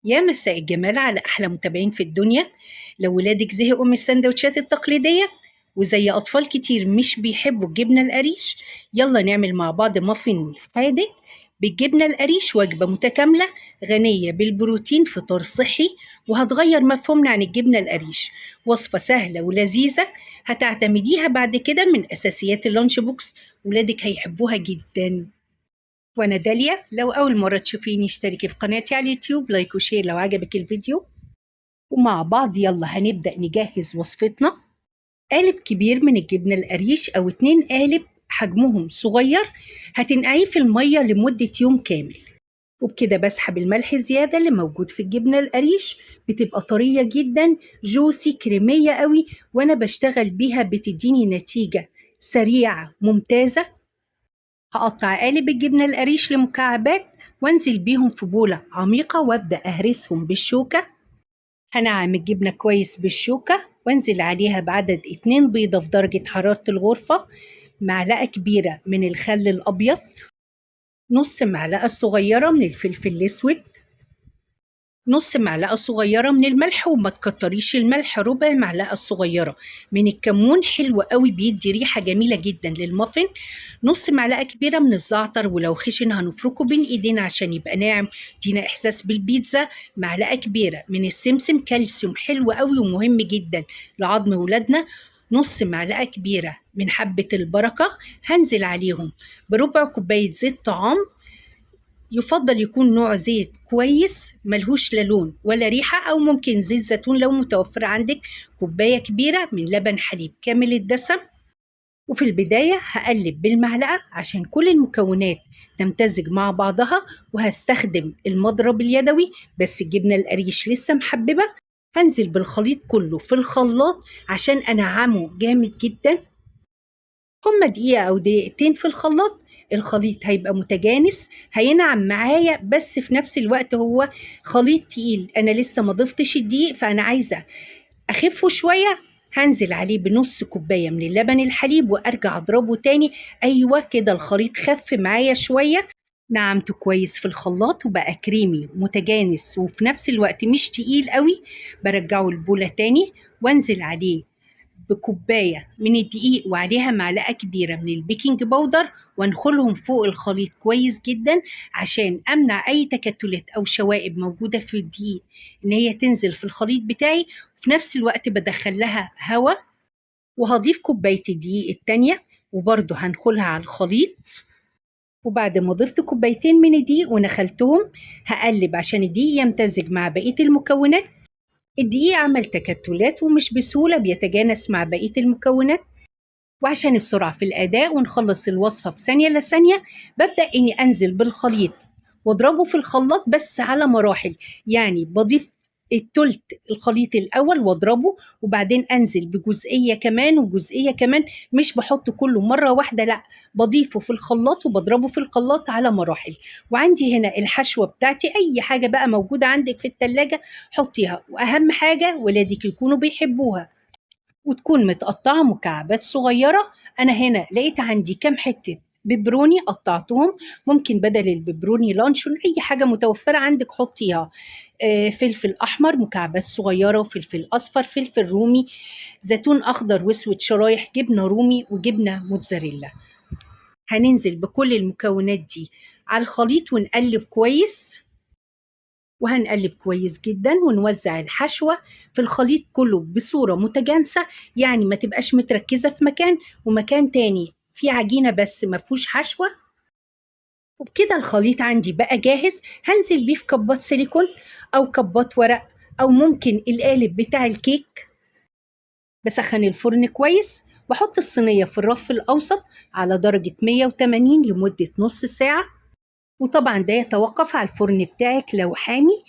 يا مساء الجمال على أحلى متابعين في الدنيا. لو ولادك زهقوا من السندوتشات التقليدية وزي أطفال كتير مش بيحبوا الجبنة القريش، يلا نعمل مع بعض مافين حادق بالجبنة القريش، وجبة متكاملة غنية بالبروتين، فطار صحي وهتغير مفهومنا عن الجبنة القريش. وصفة سهلة ولذيذة هتعتمديها بعد كده من أساسيات اللانش بوكس، ولادك هيحبوها جدا. وانا داليا، لو اول مرة تشوفيني اشتركي في قناتي على اليوتيوب، لايك وشير لو عجبك الفيديو. ومع بعض يلا هنبدأ نجهز وصفتنا. قالب كبير من الجبنة القريش او 2 قالب حجمهم صغير هتنقعيه في المية لمدة يوم كامل، وبكده بسحب الملح زيادة اللي موجود في الجبنة القريش، بتبقى طرية جدا جوسي كريمية قوي، وانا بشتغل بيها بتديني نتيجة سريعة ممتازة. هقطع قالب الجبنة القريش لمكعبات وانزل بيهم في بولة عميقة وابدأ اهرسهم بالشوكة. هنعم الجبنة كويس بالشوكة وانزل عليها بعدد 2 بيضة في درجة حرارة الغرفة، معلقة كبيرة من الخل الأبيض، نص معلقة صغيرة من الفلفل الأسود، نص معلقة صغيرة من الملح وما تكتريش الملح، ربع معلقة صغيرة من الكمون حلو قوي بيدي ريحة جميلة جدا للمافن، نص معلقة كبيرة من الزعتر ولو خشن هنفركه بين ايدينا عشان يبقى ناعم يدينا احساس بالبيتزا، معلقة كبيرة من السمسم كالسيوم حلو قوي ومهم جدا لعظم ولادنا، نص معلقة كبيرة من حبة البركة هنزل عليهم بربع كوباية زيت طعام، يفضل يكون نوع زيت كويس ملهوش لا لون ولا ريحة، أو ممكن زيت زيتون لو متوفر عندك، كوباية كبيرة من لبن حليب كامل الدسم. وفي البداية هقلب بالمعلقة عشان كل المكونات تمتزج مع بعضها، وهستخدم المضرب اليدوي بس الجبنة القريش لسه محببة، هنزل بالخليط كله في الخلاط عشان أنعمه جامد جدا. هما دقيقة أو دقيقتين في الخلاط، الخليط هيبقى متجانس هينعم معايا، بس في نفس الوقت هو خليط تقيل، أنا لسه ما ضفتش الدقيق فأنا عايزة أخفه شوية. هنزل عليه بنص كوباية من اللبن الحليب وأرجع أضربه تاني. أيوة كده الخليط خف معايا شوية، نعمته كويس في الخلاط وبقى كريمي متجانس وفي نفس الوقت مش تقيل قوي. برجعه البولة تاني وانزل عليه بكوباية من الدقيق وعليها معلقة كبيرة من البيكنج باودر، وانخلهم فوق الخليط كويس جدا عشان أمنع أي تكتلات أو شوائب موجودة في الدقيق إن هي تنزل في الخليط بتاعي. وفي نفس الوقت بدخل لها هواء، وهضيف كوباية الدقيق التانية وبرضه هنخلها على الخليط. وبعد ما ضفت كوبايتين من الدقيق ونخلتهم هقلب عشان الدقيق يمتزج مع بقية المكونات. الدقيق عمل تكتلات ومش بسهولة بيتجانس مع بقية المكونات، وعشان السرعة في الأداء ونخلص الوصفة في ثانية لثانية ببدأ إني أنزل بالخليط واضربه في الخلاط بس على مراحل، يعني بضيف التلت الخليط الأول واضربه وبعدين أنزل بجزئية كمان وجزئية كمان، مش بحط كله مرة واحدة، لأ بضيفه في الخلاط وبضربه في الخلاط على مراحل. وعندي هنا الحشوة بتاعتي، أي حاجة بقى موجودة عندك في التلاجة حطيها، وأهم حاجة ولادك يكونوا بيحبوها وتكون متقطعة مكعبات صغيرة. أنا هنا لقيت عندي كام حتة ببروني قطعتهم، ممكن بدل الببروني لانشون أي حاجة متوفرة عندك حطيها. فلفل أحمر مكعبات صغيرة، وفلفل أصفر، فلفل رومي، زيتون أخضر وأسود شرايح، جبنة رومي وجبنة موتزاريلا. هننزل بكل المكونات دي على الخليط ونقلب كويس، وهنقلب كويس جدا ونوزع الحشوة في الخليط كله بصورة متجانسة، يعني ما تبقاش متركزة في مكان ومكان تاني في عجينة بس ما فيهوش حشوة. وبكده الخليط عندي بقى جاهز، هنزل بيه في كبات سيليكون أو كبات ورق أو ممكن القالب بتاع الكيك. بسخن الفرن كويس، بحط الصينية في الرف الأوسط على درجة 180 لمدة نص ساعة، وطبعا ده يتوقف على الفرن بتاعك، لو حامي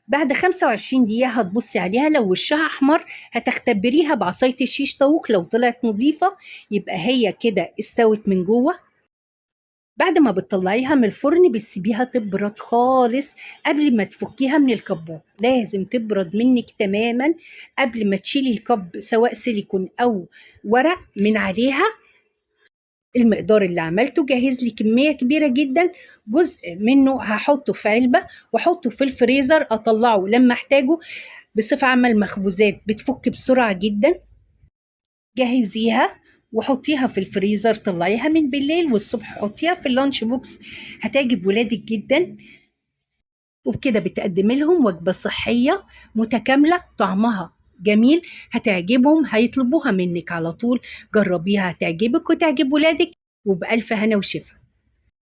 بعد 25 دقيقة هتبصي عليها لو وشها أحمر هتختبريها بعصاية الشيش طاووق، لو طلعت نظيفة يبقى هي كده استوت من جوه. بعد ما بتطلعيها من الفرن بتسيبيها تبرد خالص قبل ما تفكيها من الكبات، لازم تبرد منك تماما قبل ما تشيلي الكب سواء سيليكون أو ورق من عليها. المقدار اللي عملته جهز لي كمية كبيرة جدا، جزء منه هحطه في علبة واحطه في الفريزر اطلعه لما احتاجه. بصفة عامة المخبوزات بتفك بسرعة جدا، جهزيها وحطيها في الفريزر، طلعيها من بالليل والصبح حطيها في اللانش بوكس، هتعجب ولادك جدا. وبكده بتقدم لهم وجبة صحية متكاملة طعمها جميل، هتعجبهم، هيطلبوها منك على طول. جربيها هتعجبك وتعجب ولادك، وبألف هنا وشفا.